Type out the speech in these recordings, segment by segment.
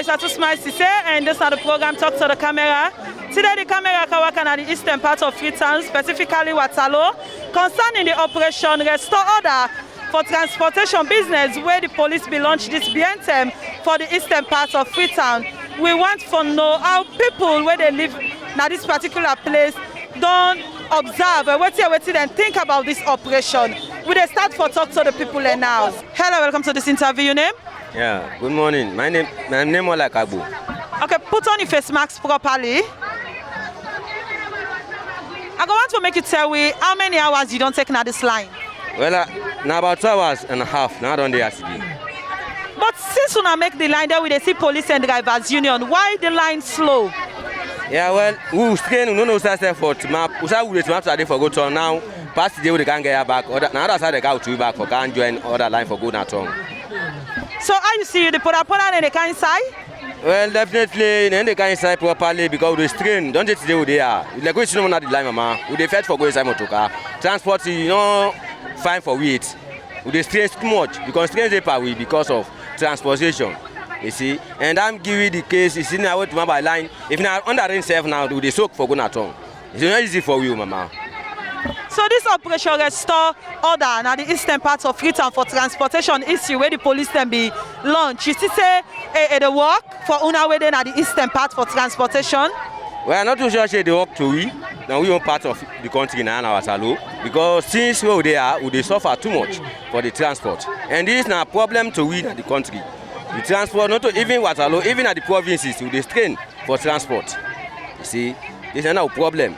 Isatu Smile Sesay, and this is the program Talk to the Camera. Today the camera can work on the eastern part of Freetown, specifically waterloo, concerning the operation Restore Order for Transportation Business, where the police be launched this BNTM for the eastern part of Freetown. We want to know how people where they live now this particular place don't observe and think about this operation. We will start for Talk to the people now. Hello, welcome to this interview. Your name? Yeah, good morning. My name is Abu. Okay, put on your face mask properly. I want to make you tell me how many hours you don't take now this line. Well, now about 2 hours and a half, now on the yesterday. But since when I make the line there, we see police and drivers union. Why the line slow? Yeah, well, we train no for map. We say we map today for go to now. Past the day we can get back. Now that's how they go to back for can join other line for good at home. So how you see the put and they can inside? Well, definitely, then they can inside properly because we train. Don't just do they are. Like we see no the line, mama. We dey fight for go inside motor. Transport, fine for it. We dey train too much because train dey per way because of transportation. You see, and I'm giving the case. You see now what to by line. If now under rain self now, do they soak for go at home? It's not easy for you, mama. So this operation Restore Order now the eastern part of Freetown for transportation issue where the police can be launched. You see say the work for una way then at the eastern part for transportation? We are not too sure they work to we. Now we own part of the country now our salo because since where they are, they suffer too much for the transport. And this is now a problem to we in the country. The transport, not to even Waterloo, even at the provinces, they strain for transport. You see, this is now a problem.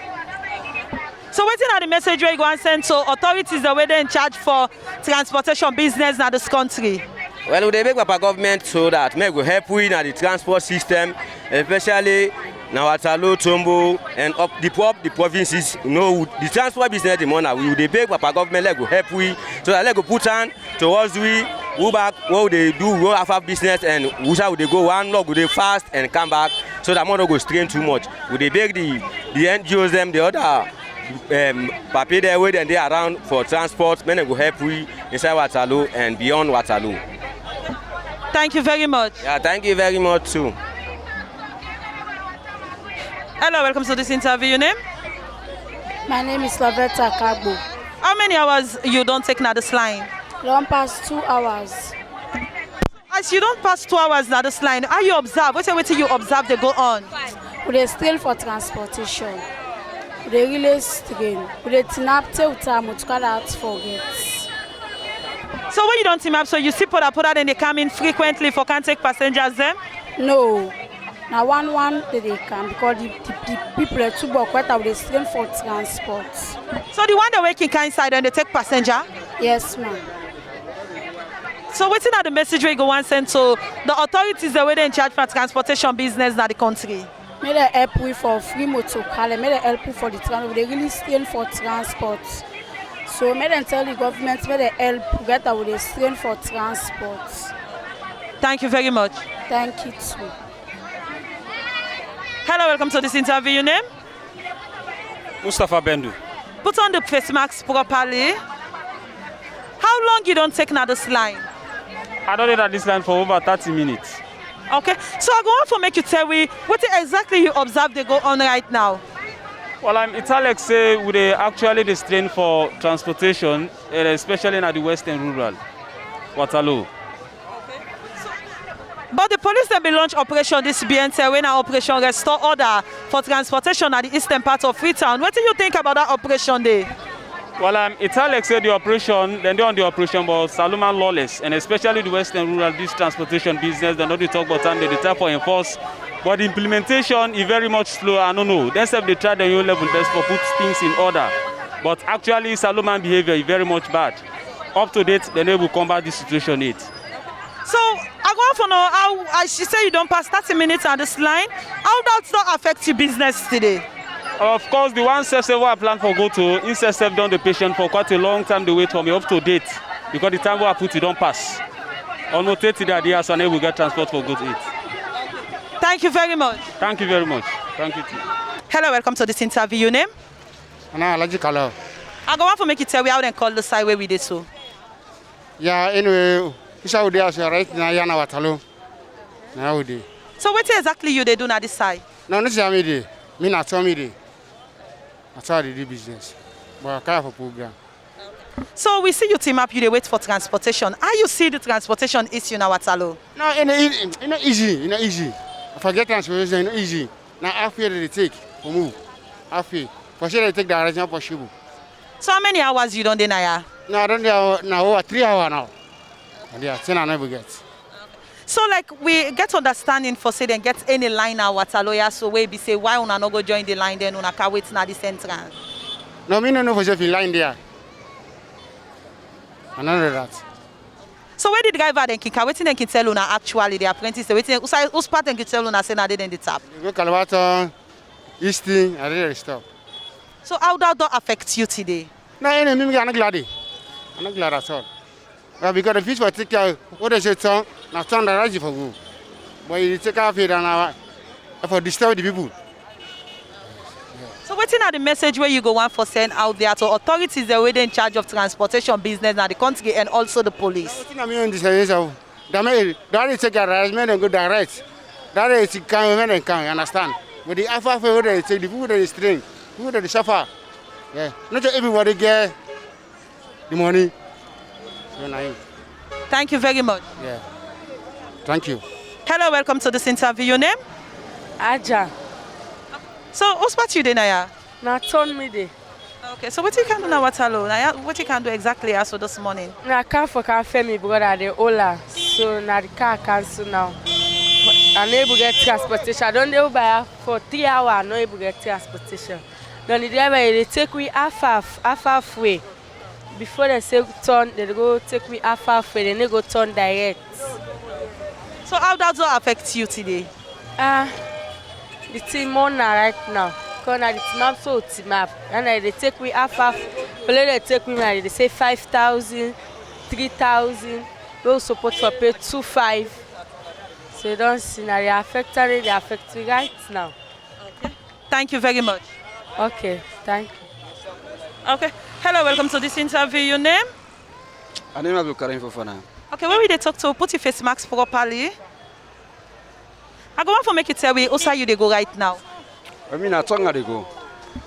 So waiting at the message where you go and send to authorities the way they in charge for transportation business in this country? Well, they make our government so that may go help we in the transport system, especially now Waterloo, Tombo, and up the provinces. The transport business the money we they beg our government let go help we so that let go put on towards we. Who back what they do, we have business and who shall they go one log, they fast and come back so that money go strain too much. Would they beg the NGOs them the other paper their way and they around for transport, many go help we inside Waterloo and beyond Waterloo. Thank you very much. Yeah, thank you very much too. Hello, welcome to this interview. Your name? My name is Lavetta Kagbo. How many hours you don't take now this line? Don't pass 2 hours. As you don't pass 2 hours now this line, how you observe? What's the you observe they go on? We still for transportation. We really strain. We tinap till time to cut out forget. So when you don't team up, so you see put that and they come in frequently for can take passengers then? No. Now one they come because the people are too quite they strain for transport. So the one that working inside and they take passenger? Yes, ma'am. So what's the message we go and send to the authorities the way they in charge for transportation business in the country? May they help we for free motor car, may they help we for the transport. They really strain for transport. So may they tell the government may they help get away they strain for transport. Thank you very much. Thank you too. Hello, welcome to this interview. Your name? Mustafa Bendu. Put on the face mask properly. How long you don't take now this line? I don't at this line for over 30 minutes. Okay, so I go on for make you tell me what exactly you observe they go on right now. Well, it's Alex say we actually the strain for transportation, especially in the western rural, Waterloo. But the police then be launch operation this BNT when our operation Restore Order for transportation at the eastern part of Freetown. What do you think about that operation there? Well, it's Alex said the operation, then they on the operation but Salomon lawless, and especially the western rural this transportation business, they not they talk about time they try for enforce. But the implementation is very much slow. I don't know. They said they try the new level best for put things in order. But actually Salomon behavior is very much bad. Up to date, they never combat this situation yet. So I go for know how as she say you don't pass 30 minutes on this line. How does that affect your business today? Of course, the one self I plan for go to, instead of done the patient for quite a long time. They wait for me up to date because the time I put you don't pass. On no 30 days, and then we get transport for go to it. Thank you very much. Thank you very much. Thank you too. Hello, welcome to this interview. Your name? Ana Alaji Kala. I go on for make you tell me how they call the side where we did so. Yeah, anyway, Isa Udi as right now, Yana Waterloo. Now, So what exactly you they do na this side? No, this is how me dey. Me not tell me dey. That's how they do business. But I can't for program. So we see you team up, you dey wait for transportation. How you see the transportation issue na Waterloo? No, it's not easy. It's not easy. If I get transportation, it's not easy. Now half year they take for move. Half year. For sure they take the direction possible. So how many hours you don dey na ya? No, I don't know now over 3 hours now. And yeah, 10 I never get. So like we get understanding for say then get any line na Waterloo ya, so we be say why una no go join the line then una can wait na the entrance? No, me no know for sure if you line there. I don't know that. So where the driver then can waiting then can tell una actually the apprentice waiting who's part then can tell una say na they then the tap. You go Calvaton, Easting, I did stop. So how that don't affect you today? No, I'm not glad. I'm not glad at all. Because the fish will take care what they say, now turn the right for you. But you take care of it and for disturb the people. So waiting at the message where you go want for send out there to authorities that were in charge of transportation business in the country and also the police. I mean, this is that is take a arrangement and go direct. That is can you understand? But the alpha where they take the people that is string, people that suffer. Yeah, not everybody get the money. So naive. Thank you very much. Yeah. Thank you. Hello, welcome to this interview. Your name? Aja. So who's part you then ya? Na turn me dey. Okay, so what you can do now Waterloo? What you can do exactly as this morning? Na car for cafe me brother dey Ola. So na the car cancel now. I no able get transportation. I don't dey buy for 3 hours. I no able get transportation. Then the driver they take we half way. Before they say turn, they go take me half way. Then they go turn direct. So how does that affect you today? The team more now right now. Because now the team up so team up. And they take me half. But they take me now. They say 5,000, 3,000. We support for pay 2,500. So you don't see now they affect me right now. Okay. Thank you very much. Okay, thank you. Okay. Hello, welcome to this interview. Your name? My name is Karim Fofana. Okay, when we they talk to put your face mask properly. I go on for make you tell me also you they go right now. I mean, I tongue they go.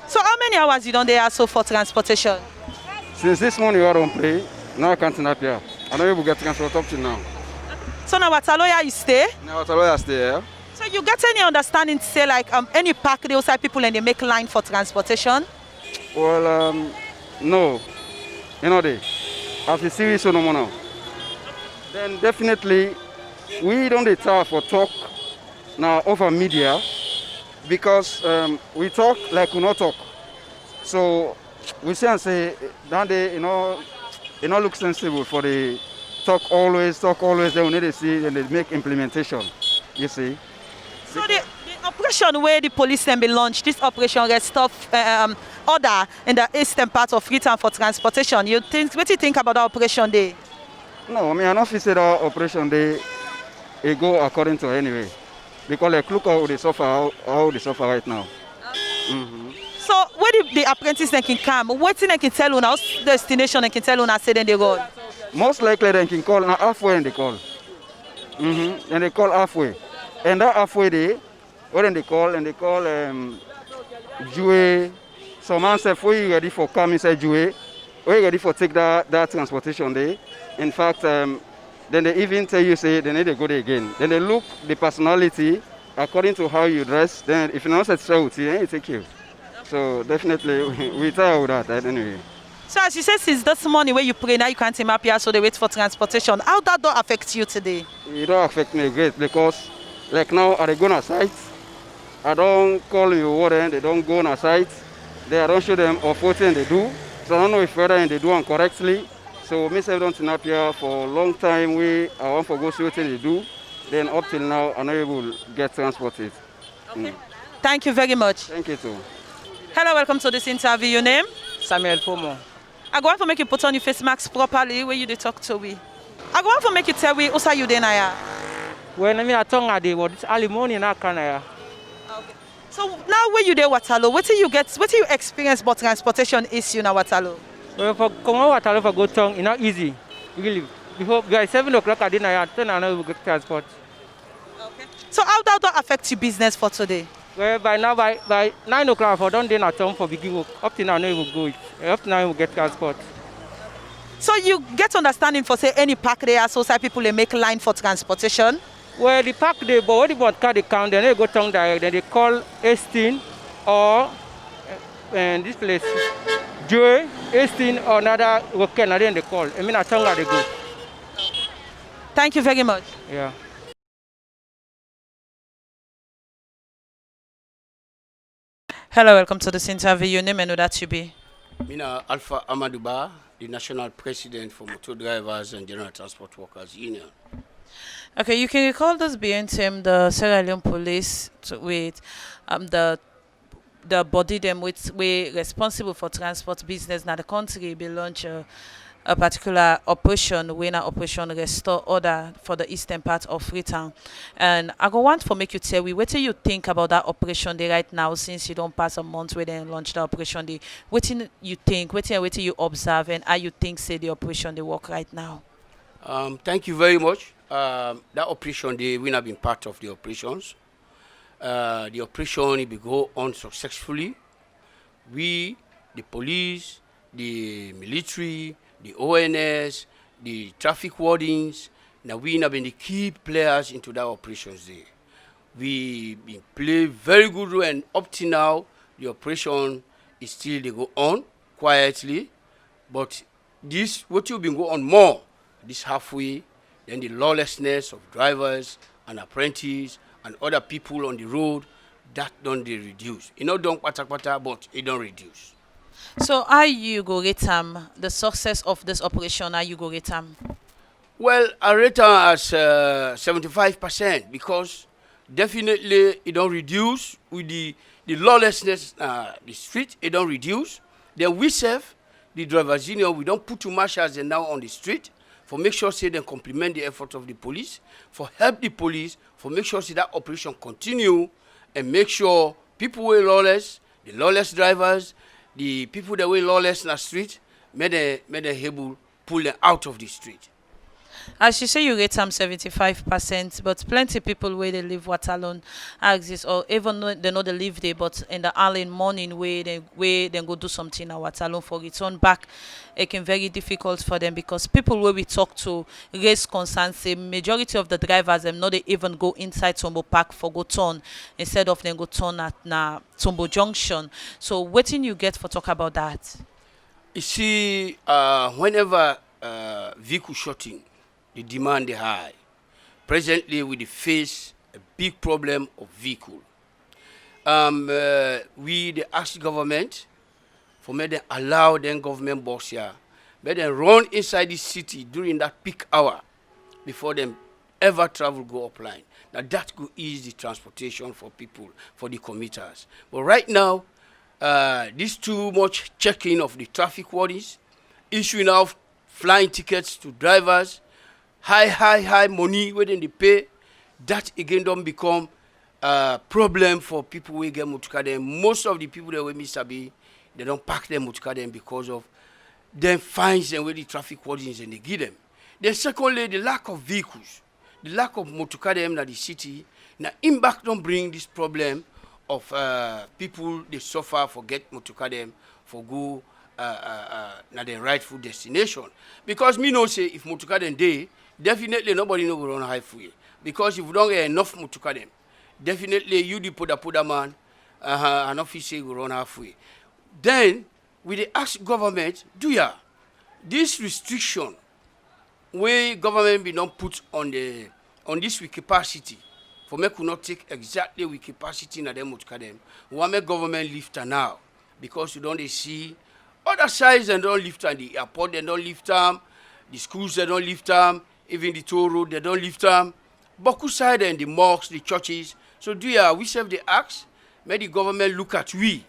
So how many hours you don't there also for transportation? Since this morning you are on play, now I can't up here. I know you will get transport up to now. So now Waterloo you stay? Now Waterloo stay here. So you get any understanding to say like any park they outside people and they make line for transportation? Well, no. You know they. As a serious no more now. Then definitely we don't deter for talk now over media because we talk like we not talk. So we say and say that they you know look sensible for the talk always, then we need to see and they make implementation. You see. So the operation where the police then be launched, this operation restore order in the eastern part of Freetown for transportation. What do you think about the operation there? No, I mean I don't feel that operation they go according to anyway. Because like look how they suffer right now. So where the apprentice then can come, what thing they can tell you now, destination they can tell you now say then they go? Most likely they can call now halfway and they call. And they call halfway. And that halfway they call Jouet. Some man say for you ready for come inside Jouet, or you ready for take that transportation there. In fact, then they even tell you say they need to go there again. Then they look the personality according to how you dress. Then if you're not satisfied with you, they take you. So definitely we try with that anyway. So as you said, since this morning where you pray now you can't team up here, so they wait for transportation. How that don't affect you today? It don't affect me great because like now I go on a site. I don't call you water, they don't go on a site. I don't show them of what they do. So I don't know if whether they do it correctly. So me say don't turn up here for a long time. I want to go see what they do. Then up till now I'm not able to get transported. Okay. Thank you very much. Thank you too. Hello, welcome to this interview. Your name? Samuel Pomo. I go on for make you put on your face mask properly where you they talk to we. I go on for make you tell we also you then I. When I mean I tongue at the what early morning I can Okay. So now where you there Waterloo, what do you experience about transportation issue now Waterloo? Well, for come out Waterloo for go tongue, it's not easy. Really. Before by 7 o'clock I didn't have 10 and I will get transport. Okay. So how that don't affect your business for today? Well, by now, by 9 o'clock, I don't at home for begin work. Up to now, I know it will go. Up to now, I will get transport. So you get understanding for say any park there, so say people they make line for transportation? Well, the park they but what about car they count, then they go tongue direct, then they call 18 or and this place Joy, 18 or another worker, and then they call. I mean, I tongue they go. Thank you very much. Yeah. Hello, welcome to this interview. Your name and who that you be? Mina Alpha Amadouba, the national president for motor drivers and general transport workers union. Okay, you can recall this being him, the Sierra Leone police with the body them with we responsible for transport business. Now the country be launch a particular operation, winner operation restore order for the eastern part of Freetown. And I go want for make you tell me what do you think about that operation day right now since you don't pass a month where they launch the operation day. What do you think, what do you observe and how you think say the operation they work right now? Thank you very much. That operation day we have been part of the operations. The operation it will go on successfully. We, the police, the military, the ONS, the traffic wardens, now we have been the key players into that operations day. We been play very good role, and up to now the operation is still they go on quietly, but this what you been go on more this halfway, then the lawlessness of drivers and apprentices and other people on the road, that don't they reduce. You know, don't pata, but it don't reduce. So how you go rate the success of this operation, how you go rate Well, I rate as 75% because definitely it don't reduce with the lawlessness, the street, it don't reduce. Then we serve the drivers union, we don't put too much as they now on the street for make sure say they complement the effort of the police, for help the police, for make sure say that operation continue and make sure people who are lawless, the lawless drivers, the people that were lawless in the street, may they able pull them out of the street. As you say, you rate 75%, but plenty people where they live waterloo exist, or even though they know they live there, but in the early morning where they go do something at waterloo for return back, it can very difficult for them because people where we talk to raise concerns say majority of the drivers them know they even go inside Tombo Park for go turn instead of them go turn at Tombo Junction. So what do you get for talk about that? You see, whenever vehicle shorting, the demand is high. Presently, we face a big problem of vehicle. We ask government for me to allow them government boss here, let them run inside the city during that peak hour before them ever travel go offline. Now that could ease the transportation for people, for the commuters. But right now, this too much checking of the traffic wardens, issuing out flying tickets to drivers, high money whether they pay, that again don't become a problem for people who get motorcar them. Most of the people that we misabi, they don't park their motorcar them because of them fines and where the traffic wardens and they give them. Then secondly, the lack of vehicles, the lack of motorcar them in the city. Now impact don't bring this problem of people they suffer for get motorcar them for go na their rightful destination. Because me know say if motorcar them day, definitely nobody no go run highway. Because if you don't get enough motorcar them, definitely you the poda man, an officer go run halfway. Then we dey ask government, do ya this restriction where government be not put on this with capacity for me could not take exactly with capacity na them motorcar them. We want make government lift now because you don't see other sides and don't lift them, the airport they don't lift them, the schools they don't lift them, even the toll road they don't lift them. Boku side and the mosques, the churches. So do ya we serve the acts, make the government look at we,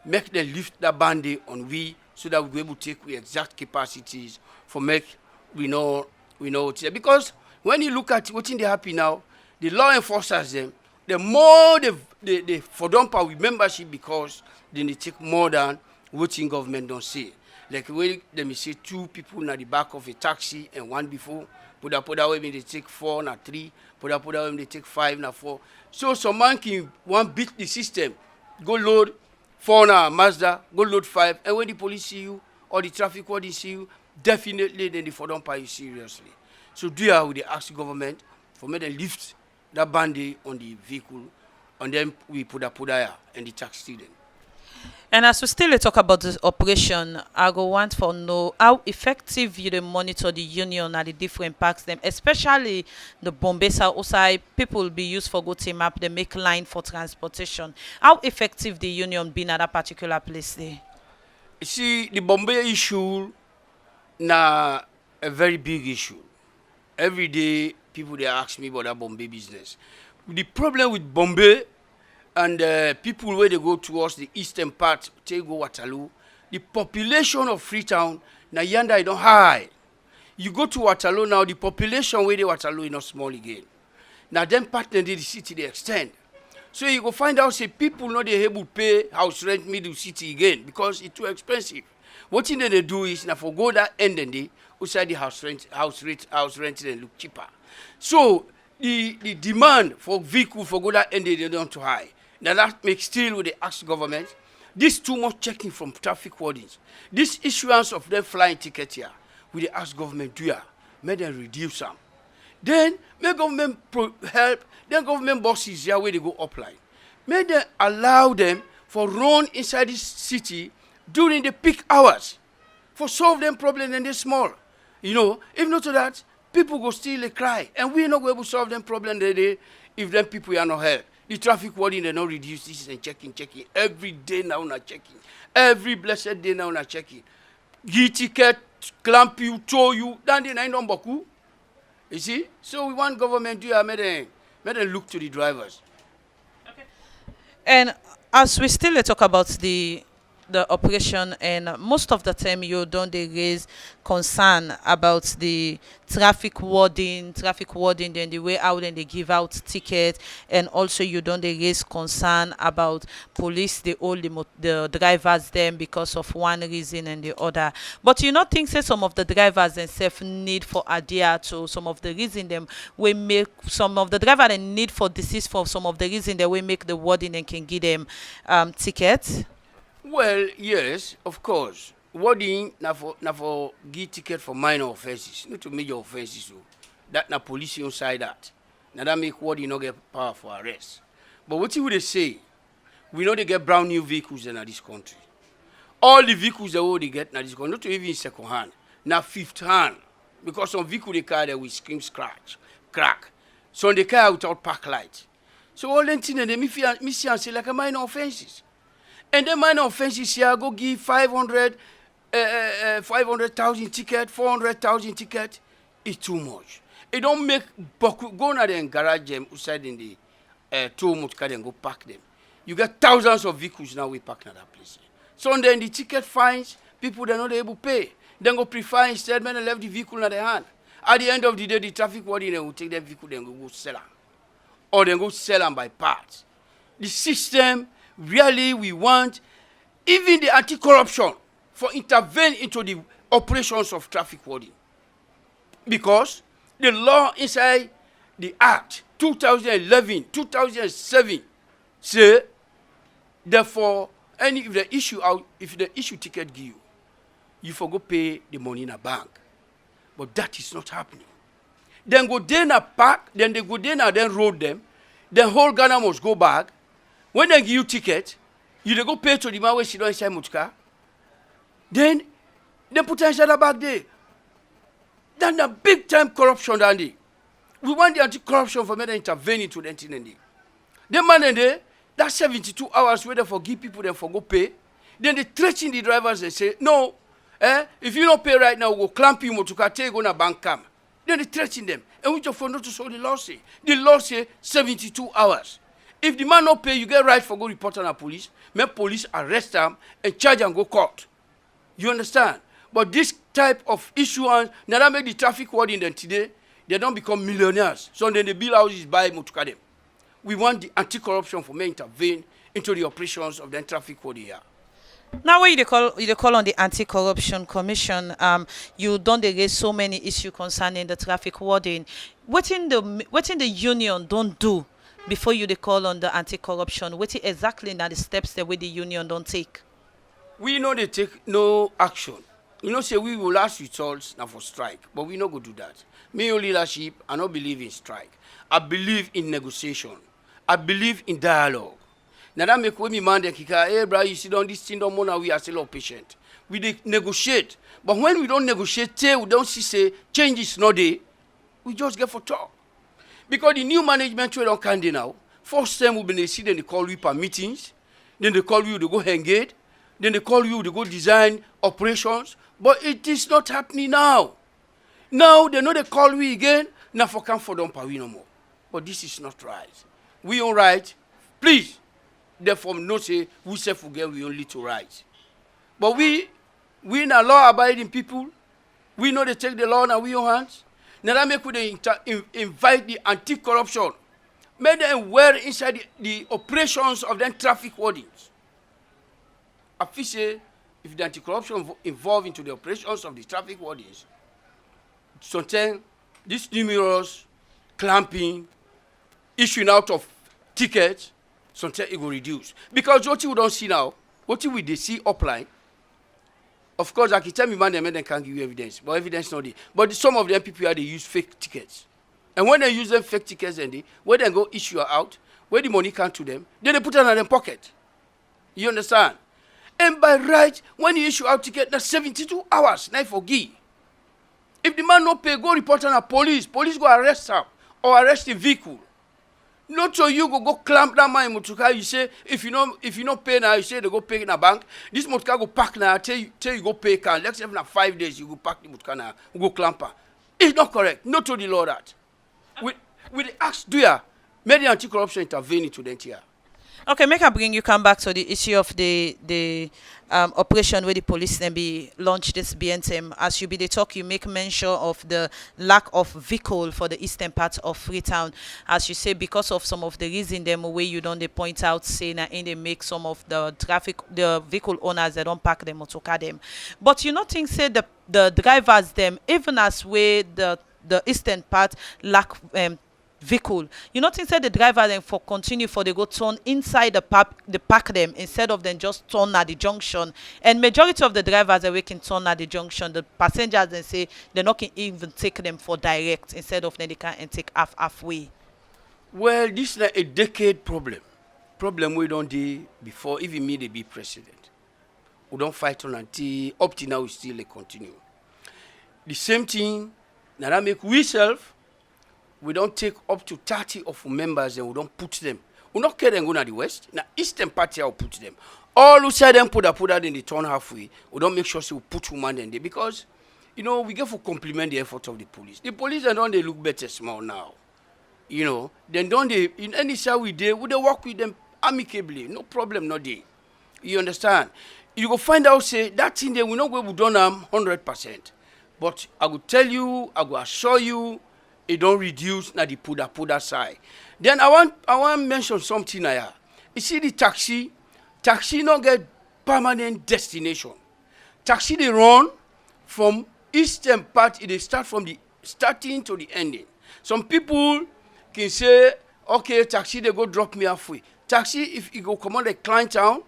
make them lift that band on we so that we be able to take the exact capacities for make we know what's there. Because when you look at what's in the happy now, the law enforcers them, the more they for dump with membership because then they take more than what in government don't say. Like when let me say 2 people in the back of a taxi and 1 before, put that way they take 4 or 3, Puda when they take 5 na 4. So some man can one beat the system, go load 4 na Mazda, go load 5, and when the police see you or the traffic warden see you, definitely then they for don't pay you seriously. So do you with the ask government for me to lift that band-aid on the vehicle, and then we put a and the tax student. And as we still talk about this operation, I go want to know how effective you dey monitor the union and the different parks them, especially the Bombay outside people be used for go team up, they make line for transportation. How effective the union been at that particular place there? You see, the Bombay issue na a very big issue. Every day people they ask me about that Bombay business. The problem with Bombay and people where they go towards the eastern part, take go Waterloo, the population of Freetown, na yanda I don't high. You go to Waterloo now, the population where they Waterloo is not small again. Now them partner the city they extend. So you go find out say people not they able to pay house rent middle city again because it's too expensive. What thing they do is now for go that end and day outside the house rent and look cheaper. So the demand for vehicle for go that end they don't too high. Now that makes still with the ask government, this too much checking from traffic wardens, this issuance of them flying ticket here, with the ask government do ya, make them reduce them. Then make government help, then government bosses here where they go upline. Make them allow them for run inside this city during the peak hours, for solve them problem and they small. You know, if not to that, people go still cry, and we not go able to solve them problem today if them people are not help. The traffic warden they not reduce this and checking. Every day now na checking. Every blessed day now na checking. Give ticket, clamp you, tow you, then they ain't on boku. You see? So we want government to make them look to the drivers. Okay. And as we still talk about the operation, and most of the time you don't raise concern about the traffic warden, then the way out and they give out tickets, and also you don't raise concern about police they hold the drivers them because of one reason and the other. But you not think say some of the drivers themselves need for adhere to some of the reason them we make some of the driver they need for desist for some of the reason that we make the warden and can give them tickets? Well, yes, of course. Wording na for give ticket for minor offenses, not to major offenses. So that na police inside that. Now that make wording not get power for arrest. But what would they say? We know they get brand new vehicles in this country. All the vehicles they get in this country, not even second hand, now fifth hand. Because some vehicle they carry with scream scratch, crack. Some they carry without park light. So all them things they me see and say like a minor offenses. And then minor offenses here go give 500,000 ticket, 400,000 ticket. It's too much. It don't make go na the garage them outside in the tow motor and go park them. You get thousands of vehicles now we park in that place. So then the ticket fines, people they're not able to pay. Then go prefer instead when they left the vehicle in their hand. At the end of the day, the traffic warden will take their vehicle then go sell them. Or then go sell them by parts. The system really we want even the anti-corruption for intervene into the operations of traffic warden. Because the law inside the Act 2011, 2007 say therefore if the issue ticket give you forgo pay the money in a bank. But that is not happening. Then go there in a park, then they go there and then road them, the whole Ghana must go back. When they give you ticket, you dey go pay to the man where she don't inside motor. Then they put her inside the back there. Then the big time corruption down there. We want the anti-corruption for me to intervene into the thing. The man in there, that 72 hours where they forgive people, they for go pay. Then they threaten the drivers and say, no, if you don't pay right now, we'll clamp you motor car, take on a bank cam. Then they threaten them. And we just for not to show the law say. The law say 72 hours. If the man not pay, you get right for go report on the police. Make police arrest them and charge and go court. You understand? But this type of issuance, now that make the traffic warden then today, they don't become millionaires. So then they build houses by motor them. We want the anti-corruption for me intervene into the operations of the traffic warden here. Now, when you call on the Anti-Corruption Commission, you don't raise so many issues concerning the traffic warding. What in the union don't do before you they call on the anti-corruption? What exactly now the steps that the union don't take? We know they take no action. You know, say we will last results now for strike, but we not go do that. Me, your leadership, I don't believe in strike. I believe in negotiation. I believe in dialogue. Now that make me man the kika, hey bro, you sit on this thing, don't know we are still patient. We negotiate. But when we don't negotiate, we don't see say change is not there, we just get for talk. Because the new management we don't can now. First time we been see then they call you for meetings, then they call you to go engage, then they call you to go design operations. But it is not happening now. Now they know they call we again, now for come for them we no more. But this is not right. We all right, please. Therefore, no say we say forget we only to right. But we are law-abiding people. We know they take the law in our hands. Now that make we invite the anti-corruption. Make them aware inside the operations of them traffic wardings. I feel say if the anti-corruption involved into the operations of the traffic wardings, sometimes this numerous clamping, issuing out of tickets, sometimes it will reduce. Because what you don't see now, what you will see upline, of course, I can tell me man, they can't give you evidence, but evidence not there. But some of them people they use fake tickets. And when they use them fake tickets, when they go issue out, where the money come to them, then they put it in their pocket. You understand? And by right, when you issue out ticket, that's 72 hours, now for give. If the man no pay, go report on the police. Police go arrest him or arrest the vehicle. Not so you go clamp that man in motorcar. You say if you not pay now, you say they go pay in a bank. This motorcar go park now. Tell you go pay car. Let's say in 5 days you go park the motorcar now. You go clamp her. It's not correct. Not to the law that. With the acts do ya, make the anti-corruption intervene into the here. Okay, make I bring you come back to the issue of the operation where the police then be launched this BNTM. As you be the talk, you make mention of the lack of vehicle for the eastern part of Freetown. As you say, because of some of the reason them way you don't they point out saying that they make some of the vehicle owners they don't park them or to car them. But you not think say the drivers them even as way the eastern part lack vehicle. You not think say the driver then for continue for they go turn inside the park them instead of them just turn at the junction. And majority of the drivers are can turn at the junction. The passengers then say they not can even take them for direct instead of then they can take halfway. Well, this is like a decade problem. Problem we don't do before even me they be president. We don't fight on until up to now we still continue. The same thing now that make we self. We don't take up to 30 of our members and we don't put them. We not care them go to the west. Now eastern party will put them. All who say them put that in the turn halfway. We don't make sure we put woman in there because you know we get for compliment the effort of the police. The police don't they look better small now. You know, then don't they in any side we do, we work with them amicably. No problem, no day. You understand? You go find out say that thing there we not go we done 100%. But I will tell you, I will assure you. It don't reduce na the puda side. Then I want mention something here. You see the taxi not get permanent destination. Taxi they run from eastern part, they start from the starting to the ending. Some people can say, okay, taxi they go drop me halfway. Taxi if you go come on the client town,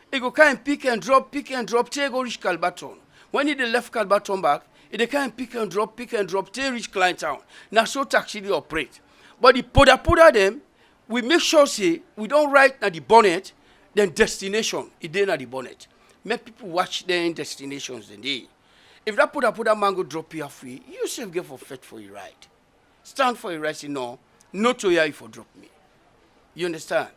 it go kind of pick and drop, till go reach Calbaton. When he left Calbaton back, they can pick and drop, till reach client town. Now so taxi they operate. But the poda them, we make sure say we don't write at the bonnet, then destination, it then at the bonnet. Make people watch their destinations then they. If that poda man go drop you free, you self get for fetch for your ride. Stand for your ride, say no to you for drop me. You understand?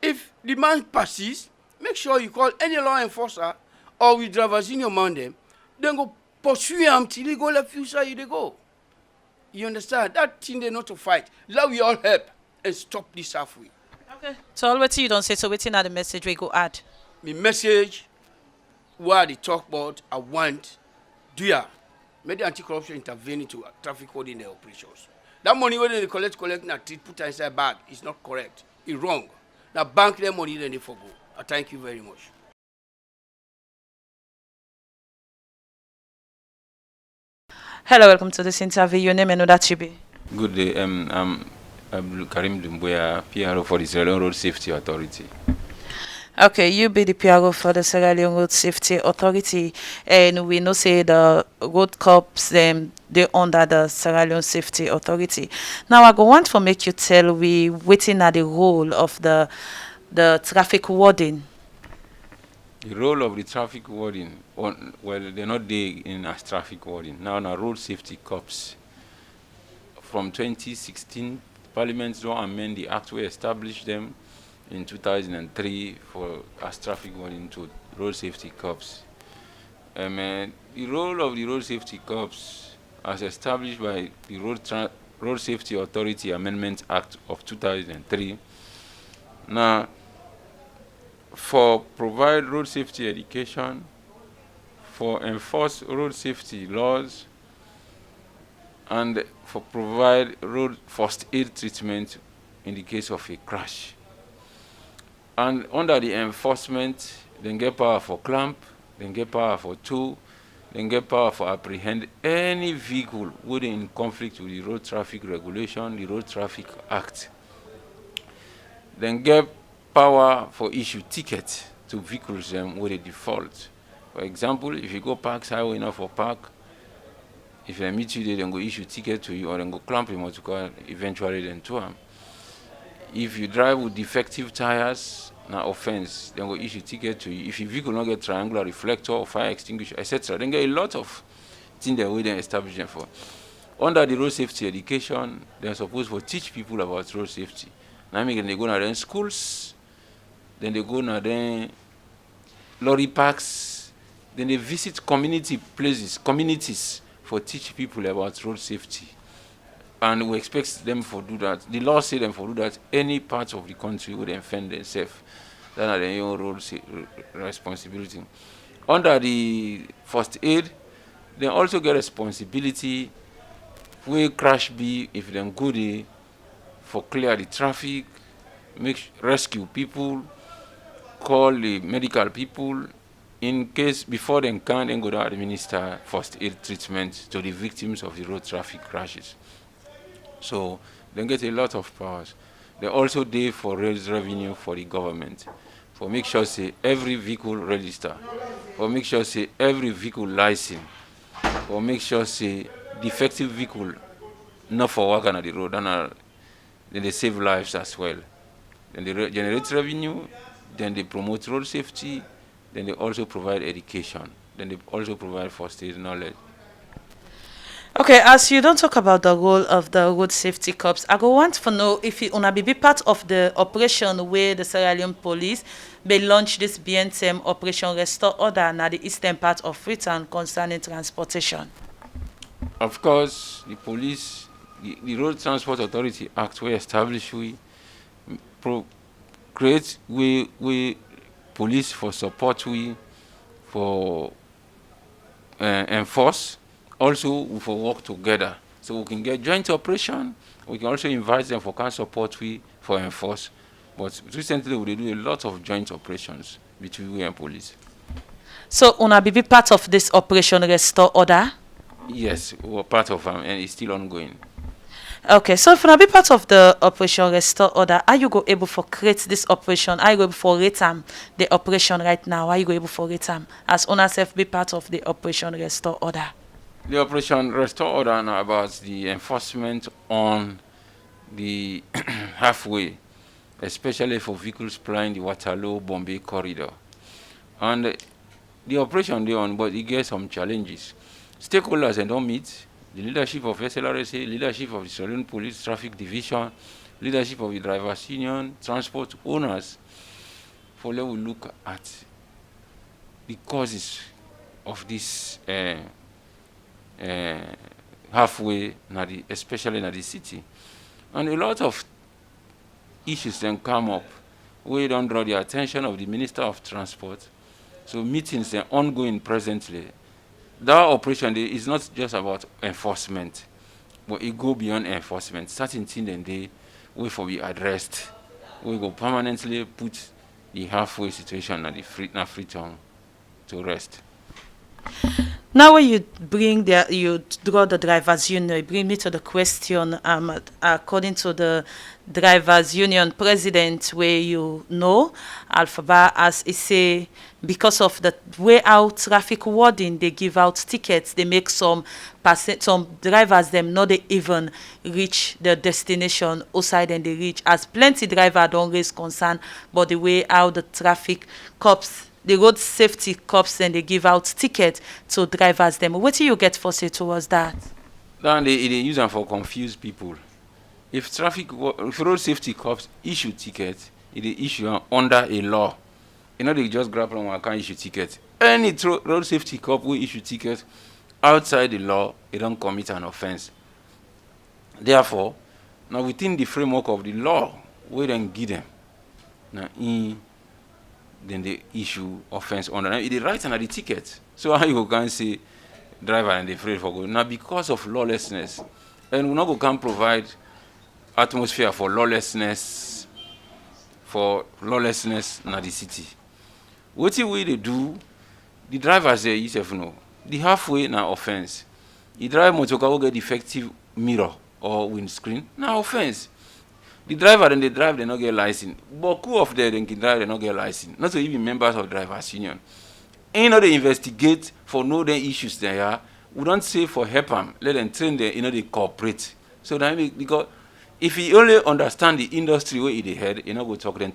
If the man passes, make sure you call any law enforcer or with drivers in your man them, then go pursue him till he go left you side they go. You understand? That thing they not to fight. Let we all help and stop this halfway. Okay. So all what you don't say, so waiting at the message we go add. My message where they talk about I want do ya make the anti-corruption intervene into traffic holding their operations. That money when they collect now put inside bag is not correct. It's wrong. Now bank their money then they forgo. I thank you very much. Hello, welcome to this interview. Your name and that you be. Good day. I'm Abdul Karim Dumbuya, PRO for the Sierra Leone Road Safety Authority. Okay, you be the PRO for the Sierra Leone Road Safety Authority, and we know say the road cops they under the Sierra Leone Safety Authority. Now I go want to make you tell we waiting at the role of the traffic warden. The role of the traffic warden, well, they're not there in as traffic warden. Now road safety cops. From 2016, Parliament don't amend the act we established them in 2003 for as traffic warden to road safety cops. The role of the road safety cops, as established by the Road Safety Authority Amendment Act of 2003, now for provide road safety education, for enforce road safety laws, and for provide road first aid treatment in the case of a crash. And under the enforcement, they get power for clamp, they get power for tow, they get power for apprehend any vehicle within in conflict with the road traffic regulation, the Road Traffic Act. They get power for issue tickets to vehicles with a default. For example, if you go park highway enough for park, if they meet you, they then go issue ticket to you or then go clamp him or to call eventually then to him. If you drive with defective tires, now offense, then go issue ticket to you. If your vehicle not get triangular reflector or fire extinguisher, etc., then get a lot of things that we then establish them for. Under the road safety education, they're supposed to teach people about road safety. Now they go to then schools, then they go to then lorry parks, then they visit communities for teach people about road safety. And we expect them to do that. The law say them to do that any part of the country would defend themselves. That are their own road responsibility. Under the first aid, they also get responsibility where crash be if them go there for clear the traffic, rescue people, call the medical people, in case before they can then go to administer first aid treatment to the victims of the road traffic crashes. So they get a lot of powers. They also there for raise revenue for the government, for make sure say every vehicle register, for make sure say every vehicle license, for make sure say defective vehicle not for working on the road, and then they save lives as well. Then they generate revenue, then they promote road safety, then they also provide education, then they also provide first aid knowledge. Okay, as you don't talk about the role of the road safety cops, I go want to know if you wanna be part of the operation where the Sierra Leone police may launch this BNTM Operation Restore Order na the eastern part of Freetown concerning transportation. Of course, the police, the Road Transport Authority Act we establish we create we police for support we for enforce. Also, we for work together, so we can get joint operation. We can also invite them for can support we for enforce. But recently, we do a lot of joint operations between we and police. So, una be part of this Operation Restore Order? Yes, we're part of them, and it's still ongoing. Okay, so if you be part of the Operation Restore Order, are you go able for create this operation? Are you go able for rate the operation right now? Are you go able for rate as owner self be part of the Operation Restore Order? The Operation Restore Order now about the enforcement on the halfway, especially for vehicles plying the Waterloo-Bombay corridor. And the operation they on, but it gets some challenges. Stakeholders and don't meet. The leadership of SLRSA, leadership of the Sierra Leone Police Traffic Division, leadership of the Drivers Union, transport owners, for let we look at the causes of this halfway, especially in the city. And a lot of issues then come up. We don't draw the attention of the Minister of Transport. So meetings are ongoing presently. That operation is not just about enforcement, but it go beyond enforcement. Certain things then they will for be addressed. We go permanently put the halfway situation at the Freetown to rest. Now Now when you you draw the drivers union, it bring me to the question, according to the drivers union president, where you know, Alphaba, as he say, because of the way out traffic warding, they give out tickets, they make some drivers them not they even reach the destination outside and they reach, as plenty driver don't raise concern, but the way out the traffic cops, the road safety cops, and they give out tickets to drivers them. What do you get for say towards that? Then they use them for confuse people. If if road safety cops issue tickets, they issue them under a law. You know, they just grab them and can't issue tickets. Any road safety cop will issue tickets outside the law, they don't commit an offense. Therefore, now within the framework of the law, we then give them. Now, then they issue offense under. Now, they write under the ticket. So how you can say driver and they afraid for going? Now, because of lawlessness, and we not can provide atmosphere for lawlessness in the city. What way they do, the drivers there, you know, the halfway now offense. The driver motorcar will get defective mirror or windscreen, now offense. The driver then they drive, they not get license. But who of them can drive, they not get license. Not so even members of drivers union. And they investigate for no the issues there. We don't say for help them, let them train them, they cooperate. So that because if you only understand the industry where they head, you know go talk then.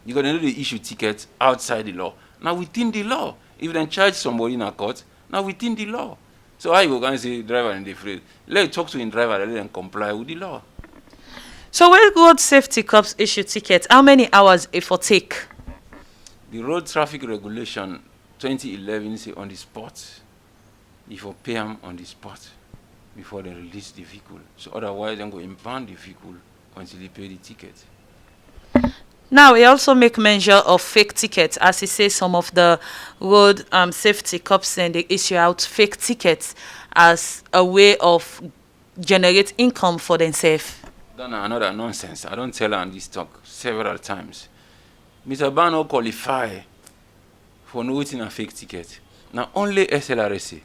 You got to issue tickets outside the law. Now within the law, if they charge somebody in a court, now within the law. So I go and say driver and they afraid. Let talk to the driver, let them comply with the law. So when road safety cops issue tickets, how many hours it for take? The road traffic regulation 2011 say on the spot. If you pay them on the spot before they release the vehicle. So otherwise they go impound the vehicle until they pay the ticket. Now, we also make mention of fake tickets, as he says some of the road safety cops and they issue out fake tickets as a way of generate income for themselves. That's another nonsense. I don't tell her on this talk several times. Mr. Bano qualify for noting a fake ticket. Now only SLRSA.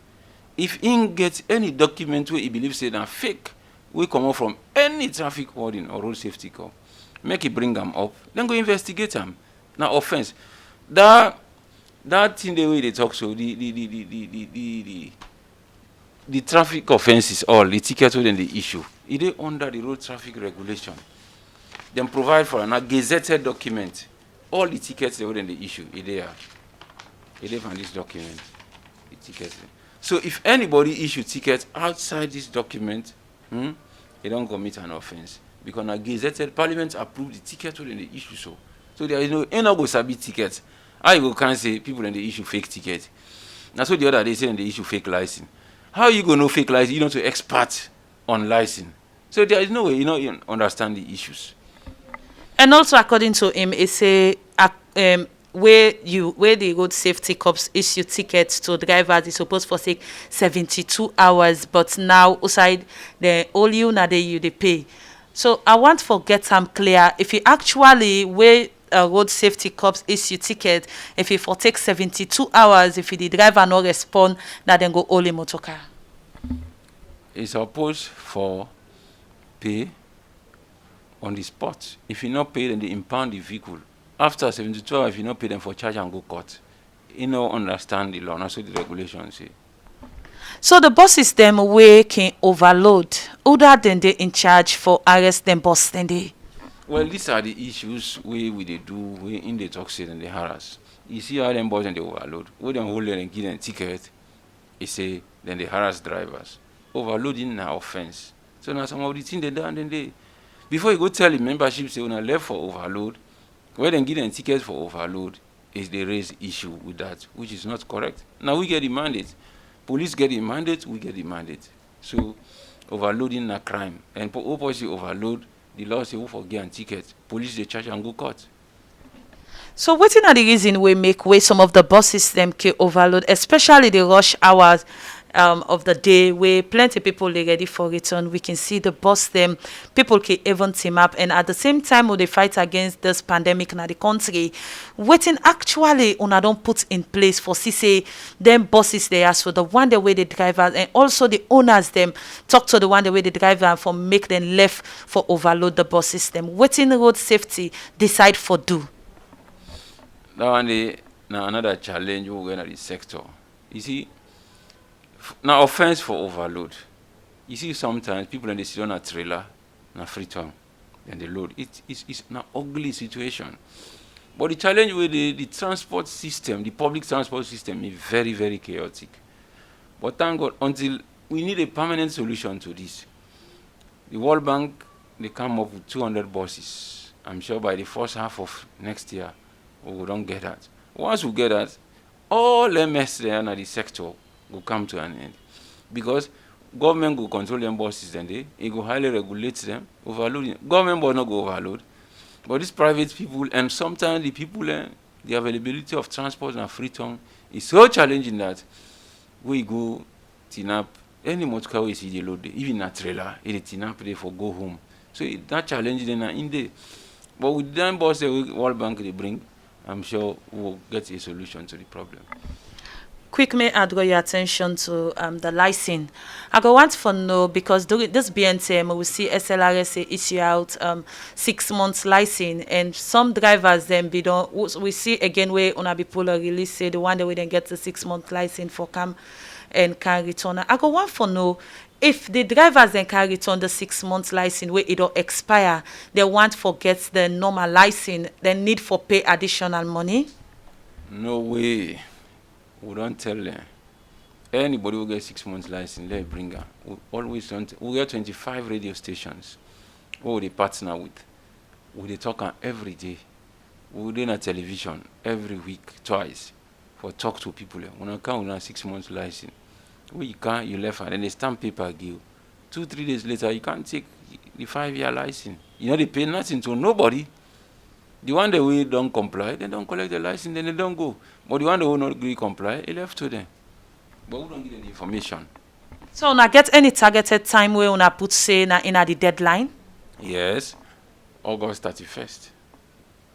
If he gets any document where he believes it's fake, we come out from any traffic warden or road safety cop. Make it bring them up, then go investigate them. Now offense. That thing the way they talk so the traffic offenses all the tickets within the issue. It is under the road traffic regulation. Then provide for a gazetted document. All the tickets they within the issue, it is from this document. The tickets. So if anybody issue tickets outside this document, they don't commit an offense. Because a gazetted parliament approved the ticket within the issue so. So there is no go sabi tickets. I go can't say people in the issue fake tickets. That's what the other day saying they issue fake license. How you go know fake license? You don't to expert on license. So there is no way you understand the issues. And also according to him, he say where the road safety cops issue tickets to drivers is supposed for take 72 hours, but now outside the all you they pay. So I want to get some clear. If you actually where road safety cops issue ticket, if it for take 72 hours, if the driver no respond, that then go only motorcar. It's supposed for pay on the spot. If you not pay, then they impound the vehicle. After 72 hours, if you not pay them for charge and go court. You know, understand the law. That's what the regulations say. So the buses them way can overload. Other than they in charge for arrest them bus then they. Well, these are the issues we they do we in the toxic and the harass. You see how them boys and they overload. We them hold them and give them ticket. They say then they harass drivers. Overloading now offense. So now some of the things they do and then they before you go tell the membership say when I left for overload, when they give them tickets for overload, is they raise issue with that, which is not correct. Now we get the mandate. Police get the mandate, we get the mandate. So overloading a crime. And opposite overload, the law say who forget and ticket. Police they charge and go court. So what are the reason we make way some of the buses them can overload, especially the rush hours of the day where plenty people they ready for return. We can see the bus them, people can even team up, and at the same time when they fight against this pandemic in the country, waiting actually una don't put in place for say them buses they ask for the one the way the drivers and also the owners them talk to the one the way the driver and for make them left for overload the bus system. Waiting road safety decide for do. Now another challenge we going at the sector. You see, now offense for overload. You see sometimes people in the sit on a trailer, na free tongue, and they load. It's an ugly situation. But the challenge with the transport system, the public transport system, is very, very chaotic. But thank God, until we need a permanent solution to this. The World Bank, they come up with 200 buses. I'm sure by the first half of next year, we don't get that. Once we get that, all MS there in the sector will come to an end. Because government will control them buses and it will highly regulate them, overloading. Government will not go overload. But these private people, and sometimes the people, the availability of transport and free tongue is so challenging that we go tinap any motor car we see the load, even a trailer, it tinap they for go home. So that challenge then in there. But with them bus the World Bank they bring, I'm sure we'll get a solution to the problem. Quick, may I draw your attention to the license. I go want to know because during this BNTM we see SLRSA issue out 6 months license, and some drivers then be don't. We see again where on a people release say the one that we then get the 6 month license for come and can return. I go want to know if the drivers then can return the 6 months license where it don't expire, they want forget the normal license, they need for pay additional money. No way. We don't tell them. Anybody who gets 6 months license, let bring her. We always don't. We get 25 radio stations who they partner with. We talk on every day. We do on television every week, twice, for talk to people. When I come with a 6 months license, we can't, you left, and then they stamp paper give. 2-3 days later, you can't take the 5-year license. You know, they pay nothing to nobody. The one that we don't comply, they don't collect the license, then they don't go. But the one that will not agree comply, it left to them. But we don't get any information. So now get any targeted time where una put say na in the deadline? Yes, August 31st.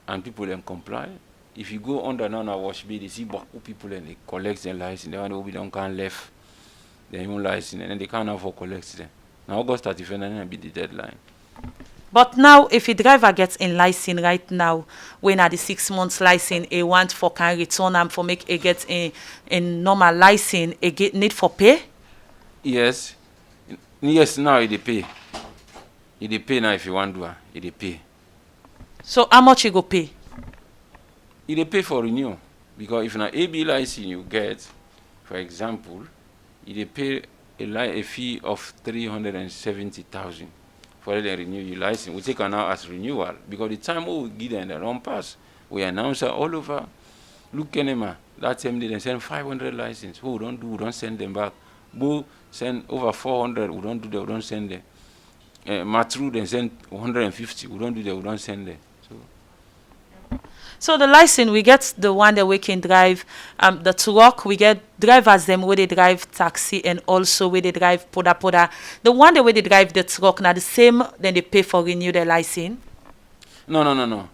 And people then comply. If you go under now wash bay, they see people and they collect their license. The one who don't can left their own license and then they can't afford collect them. Now August 31st then be the deadline. But now, if a driver gets in license right now, when at the 6 months license, a want for can return and for make a get in normal license, a get need for pay? Yes. Yes, now it pay. It pay now if you want to, it pay. So how much you go pay? It pay for renewal. Because if an AB license you get, for example, it pay a fee of 370,000. For them renew your license. We take her now as renewal because the time we give them the run pass, we announce her all over. Look Kenema, that time they send 500 license. Who don't do, we don't send them back. Bo send over 400, we don't do that, we don't send them. Matru then send 150, we don't do that, we don't send them. So the license, we get the one that we can drive the truck, we get drivers them where they drive taxi and also where they drive poda. The one that where they drive the truck, now the same, then they pay for renew their license? No.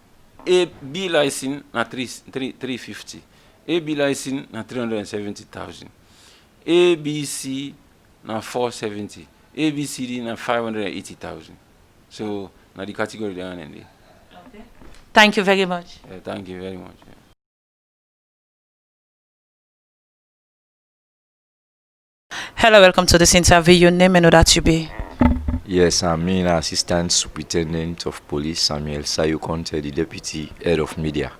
A B license na 350. A B license na 370,000. A B C na 470. A B C D na 580,000. So na the category they are in there. Thank you very much. Thank you very much. Hello, welcome to this interview. Your name and that you be? Yes, I'm in Assistant Superintendent of Police Samuel Sesay Talk, the Deputy Head of Media.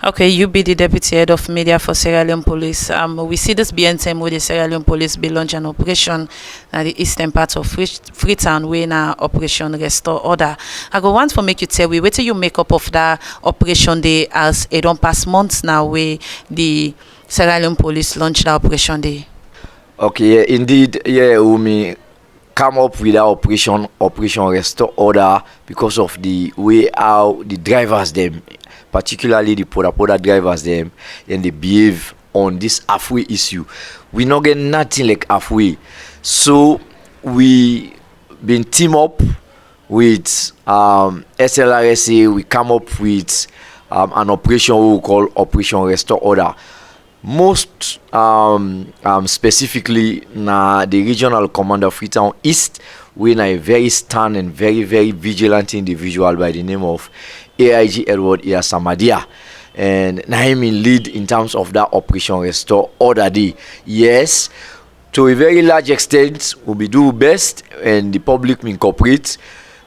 Okay, you be the Deputy Head of Media for Sierra Leone Police. We see this BNTM with the Sierra Leone Police be launch an operation at the eastern part of Freetown where na Operation Restore Order. I go want to make you tell we wait till you make up of that operation day as it don't pass months now where the Sierra Leone Police launched that operation day. Okay, yeah, indeed, yeah, we come up with that Operation Restore Order because of the way how the drivers them, particularly the poda drivers them, and they behave on this halfway issue. We not get nothing like halfway. So we been team up with SLRSA. We come up with an operation we call Operation Restore Order. Most specifically na the regional commander of Freetown East, we na a very stern and very, very vigilant individual by the name of AIG Edward Samadia. And na him in lead in terms of that Operation Restore Order day. Yes, to a very large extent, we do best and the public will cooperate.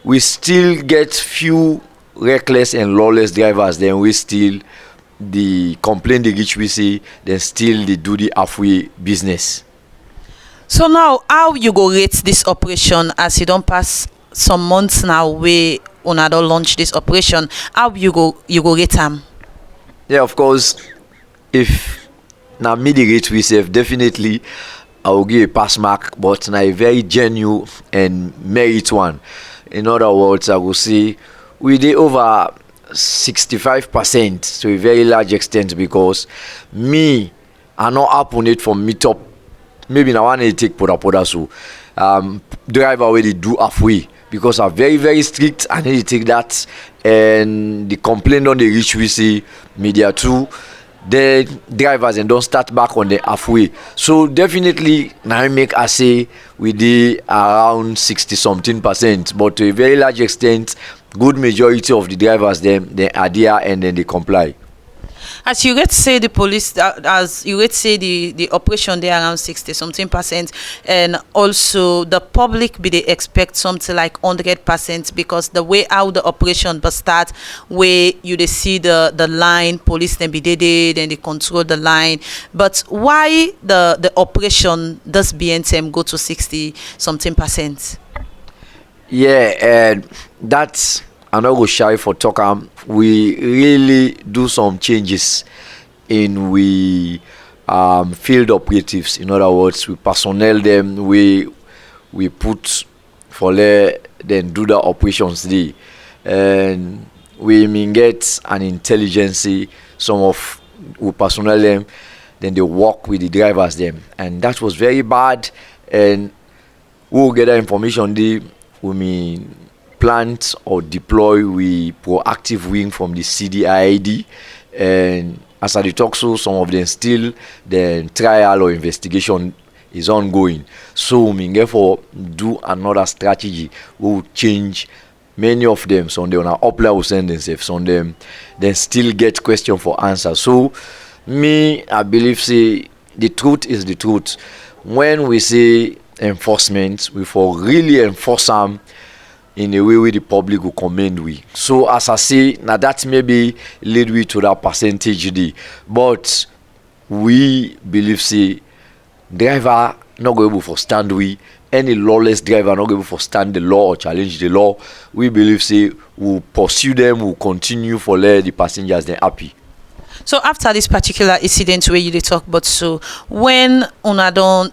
We still get few reckless and lawless drivers, then we still the complaint they reach we say, then still they do the halfway business. So now, how you go rate this operation as you don't pass some months now where una don launch this operation? How you go rate them? Yeah, of course. If now me the rate we say, definitely I will give a pass mark, but now a very genuine and merit one. In other words, I will say we did over 65% to a very large extent, because me I not happen it from meet up. Maybe now I need to take poda so driver already do halfway, because I'm very, very strict. I need to take that, and the complaint on the reach we see media too. The drivers and don't start back on the halfway. So definitely now make I say we did around 60-something%, but to a very large extent, good majority of the drivers they are there and then they comply. As you get say the police, as you get say the operation there around 60-something%, and also the public they expect something like 100%, because the way how the operation but start, where you they see the line, police then be there, then they control the line. But why the operation does BNTM go to 60-something%? Yeah, and that's I'm not go shy for talk. We really do some changes in we field operatives. In other words, we personnel them. We put for then do the operations day, and we mean get an intelligence. Some of we personnel them, then they work with the drivers them, and that was very bad. And we'll get that information day. We mean plant or deploy we proactive wing from the CDID, and as I talk, so some of them still the trial or investigation is ongoing. So we therefore do another strategy. We will change many of them. Some them on apply will send themselves. Some them then still get question for answer. So me, I believe say the truth is the truth. When we say enforcement, we for really enforce them in a way where the public will commend we. So as I say, now that maybe lead we to that percentage day. But we believe say driver not going able for stand we, any lawless driver not able for stand the law or challenge the law. We believe say we'll pursue them, we'll continue for let the passengers then happy. So after this particular incident where you talk about, so when una don't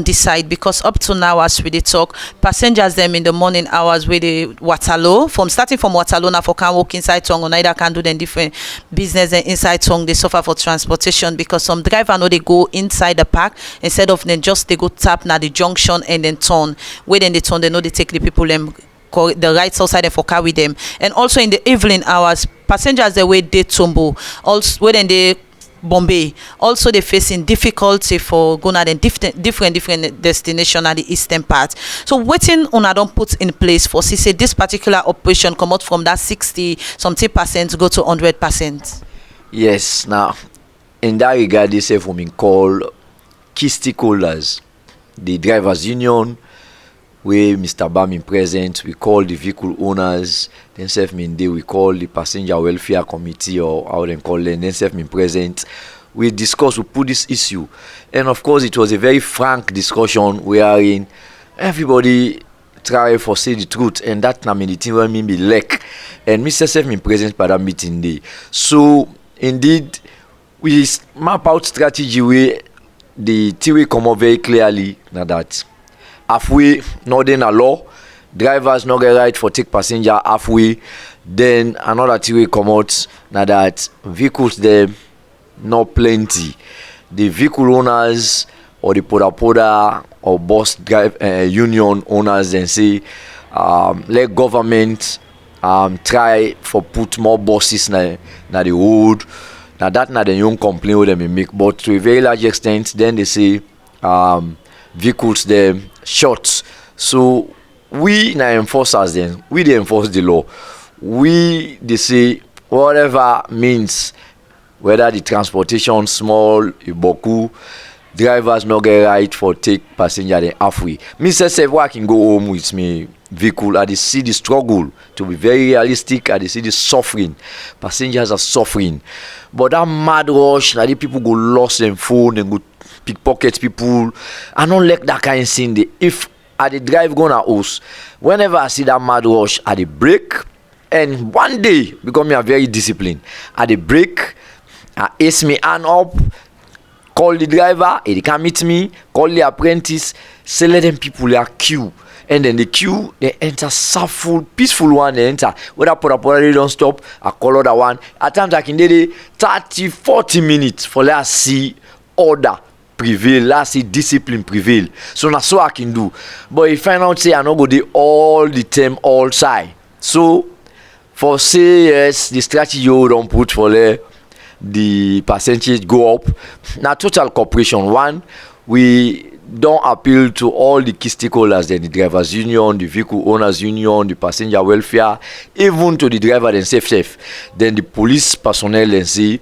decide, because up to now as we talk, passengers them in the morning hours where they Waterloo, starting from Waterloo now for can walk inside town, or neither can do them different business and inside town they suffer for transportation, because some driver know they go inside the park instead of then just they go tap now the junction and then turn. Where then they turn, they know they take the people them the right outside and for car with them. And also in the evening hours, passengers the way they tumble, also where then they Bombay, also they facing difficulty for going at different destination at the eastern part. So waiting on I don't put in place for say this particular operation come out from that 60-something% go to 100%. Yes, now in that regard, they say for me call key stakeholders, the drivers union, where Mr. Bam in present, we call the vehicle owners, then self mean they we call the passenger welfare committee, or how they call them, then self mean present. We discuss, we put this issue, and of course it was a very frank discussion wherein everybody try for say the truth, and that na mean the thing where me be lack, and Mr. Self mean present by that meeting day. So indeed we map out strategy where the theory come out very clearly now that halfway not then a law, drivers not get right for take passenger halfway, then another theory come out now that vehicles them not plenty. The vehicle owners or the poda or bus drive union owners then say let government try for put more buses na the road. Now that na the young complaint with them make, but to a very large extent then they say vehicles them short. So we na enforcers then, we they enforce the law. We they say whatever means, whether the transportation small, iboku, drivers no get right for take passenger then halfway. Me say I can go home with me vehicle. I see the struggle, to be very realistic. I see the suffering. Passengers are suffering. But that mad rush, now the people go lost them phone and go pickpocket people. I don't like that kind of thing. If I the drive gonna house, whenever I see that mad rush, I the break. And one day, because me are very disciplined, I the break, I ace me hand up, call the driver, he can meet me, call the apprentice, say let them people are queue. And then the queue, they enter softful, peaceful one, they enter. Whether they don't stop, I call other one. At times I can do 30-40 minutes for let's see order prevail, let's see discipline prevail. So that's what I can do. But if I not say I not go there all the time, all side. So for say yes, the strategy you don't put for the percentage go up. Now total cooperation. One, we don't appeal to all the key stakeholders, then the drivers union, the vehicle owners union, the passenger welfare, even to the driver and safe. Then the police personnel and say,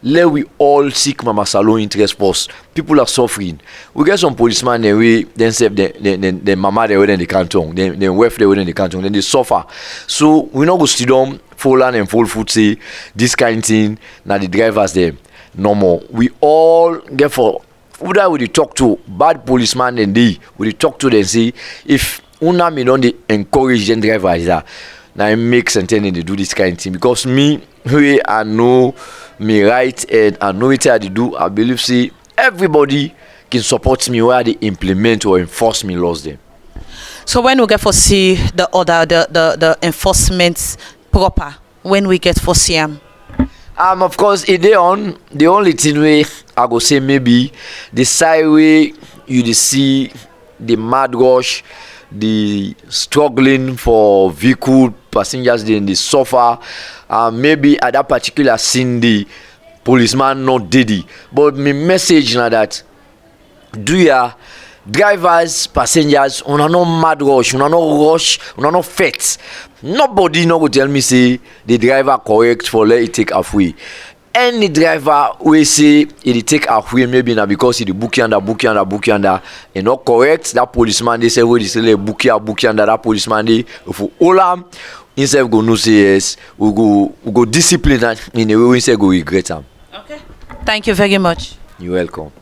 let we all seek Mama Salon interest first. People are suffering. We get some policemen then we then save the mama they were in the canton, then wife they were in the canton, then they suffer. So we not go sit down, full land and full foot say this kind of thing. Now the drivers there no more. We all get for whether we talk to bad policeman and they we talk to them say if una me don't encourage them drivers that now it makes sense and they do this kind of thing, because me I know me right and I know it I do. I believe say everybody can support me where they implement or enforce me laws them. So when we get for see the order, the enforcement proper, when we get for see them. Of course, the only thing way I go say maybe the side way you see the mad rush, the struggling for vehicle passengers, then the suffer. Maybe at that particular scene the policeman not did it. But my message now that do ya drivers, passengers, una no mad rush, una no rush, una no fet. Nobody no go tell me say the driver correct for let it take halfway. Any driver we say it take halfway maybe now because he book under and not correct. That policeman they say we say book under that policeman they if all instead go no say yes we go discipline that in a way we say go regret them. Okay. Thank you very much. You're welcome.